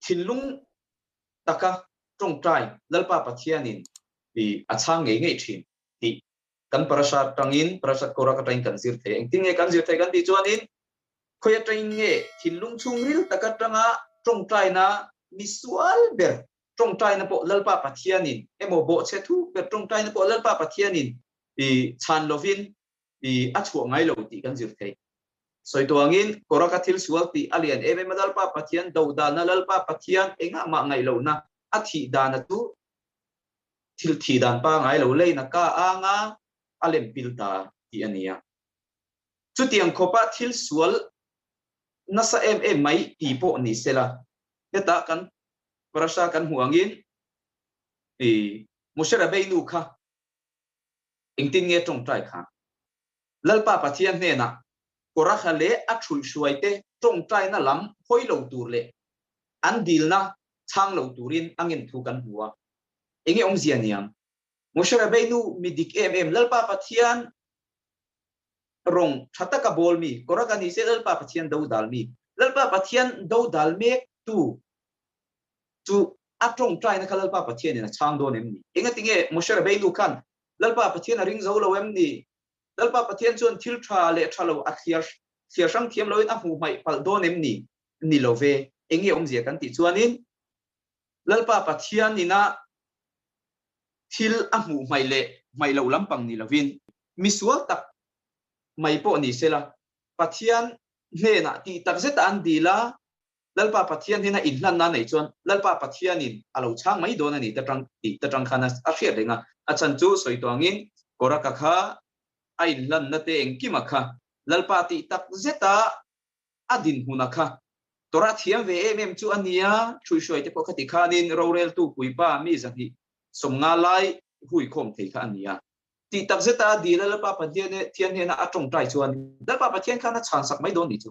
Thin lung taka trong trai lalpa pathianin di achang nge thin ti kan parasat tangin parasat kora ka tain kan zir the eng tinge kan zir the kan ti chuanin khoya tain nge thin lung chung ril taka tanga trong trai na misual ber trong trai na po lalpa pathianin emo bo che thu ber trong trai na po lalpa pathianin di chan lovin di achu ngai lo ti kan zir the soi tuangin kora ka thil sual ti alian eme madalpa pathian dauda na lalpa pathian enga ma ngai lo na athi dana tu thil thi dan pa ngai lo le na ka anga alem pilta ti ania chu tiang khopa thil sual na sa em mai ti po ni sela heta kan parasha kan huangin e mushara beinu kha engtin nge tong trai kha lalpa pathian ne na kora khale achul shuaite tong trai na lam hoi lo tur le an dil na chang lo turin angin thu kan huwa enge om zianiang mushara beinu midik em lalpa pathian rong thata ka bol mi kora ka ni se lalpa pathian do dal mi lalpa pathian do dal mek tu atong trai na lalpa pathian na chang do nem ni enga tinge mushara beinu kan lalpa pathian ring zo lo em ni lalpa pathian chuan thil tha le thalo a khiar sang thiam loin a hu mai pal do nem ni lo ve enge om zia kan ti chuanin lalpa pathian ni na thil a hu mai lo lampang ni lovin misual tak mai po ni sela pathian ne na ti tak zeta an dila lalpa pathian hina inhlan na nei chuan lalpa pathian in alo chang mai do na ni ta tang khana a hria lenga a chan chu soi tawngin kora ka kha ai lan na te engkima kha lalpa ti tak zeta adin hunakha tora thiam ve em chu ania chui shoi te pokhati khanin rorel tu puipa mi zahi somnga lai hui khom thei kha ania ti tak zeta di lalpa pathian ne thian ne na atong trai chuan lalpa pathian khana chan sak mai don ni chu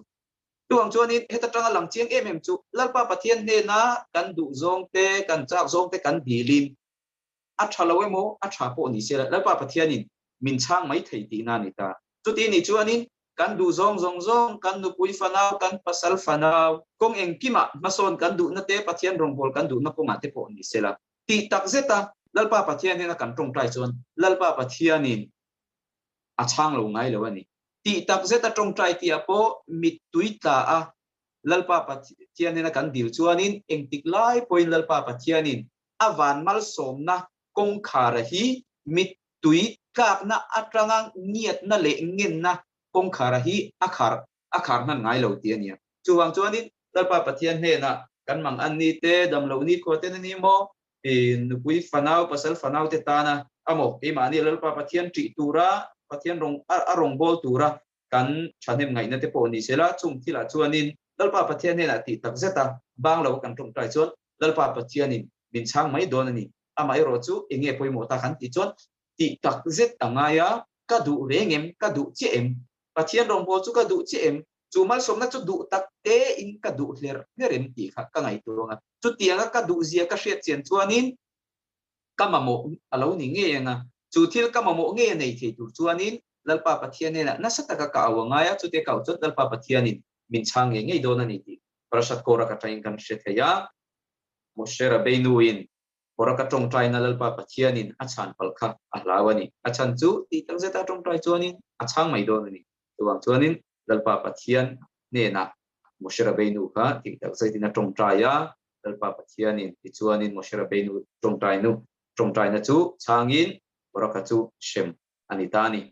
tuang chuanin heta tanga lang chiang em chu lalpa pathian ne na kan du zong te kan chak zong te kan dilin a thalawe mo a tha po ni se lalpa pathianin min chang mai thei ti na ni ta chu ti ni chuanin kan du zong kan nu pui fanau kan pasal fanau kong engkima mason kan du na te pathian rong bol kan du na ko ma te po ni sela ti tak zeta lalpa pathian ne na kan tong trai chuan lalpa pathianin a chang lo ngai lo ani ti tak zeta tong trai ti apo mit tuita a lalpa pathian ne na kan dil chuanin engtik lai point lalpa pathianin awan mal som na kong khara hi mit tui kap na atrangang niat na le ngin na kong khara hi akhar nan ngai lo ti ania chuwang chuanin lalpa pathian he na kan mang an ni te dam lo ni ko te ni mo in pui fanau pasal fanau te ta na amo e ma ni lalpa pathian tri tura pathian rong bol tura kan chanem ngai na te po ni sela chung thila chuanin lalpa pathian he na ti tak zeta bang lo kan tong trai chuan lalpa pathianin min chang mai don ani amai ro chu enge poimo ta khan ti chuan ti tak zet angaya ka du rengem ka du chi em pathian rong bo chu ka du chi em chu mal som na chu du tak te in ka du hler nerem ti kha ka ngai turonga chu tianga ka du zia ka hriat chen chuanin kamamo alo ni nge nga chu thil kamamo nge nei thei tur chuanin lalpa pathian ne na sataka ka awangaya chu te kau chot lalpa pathianin min chang nge ngei dona ni ti parashat kora ka tain kan shetheya moshera beinuin kora ka tong trai na lalpa pathianin achan palkha ahlawani achan chu ti tang zeta tong trai chuanin achang mai don ani tuang chuanin lalpa pathian ne na moshera beinu kha ti tak zaitina tong trai ya lalpa pathianin ti chuanin moshera beinu tong trai na chu changin kora ka chu shem anitani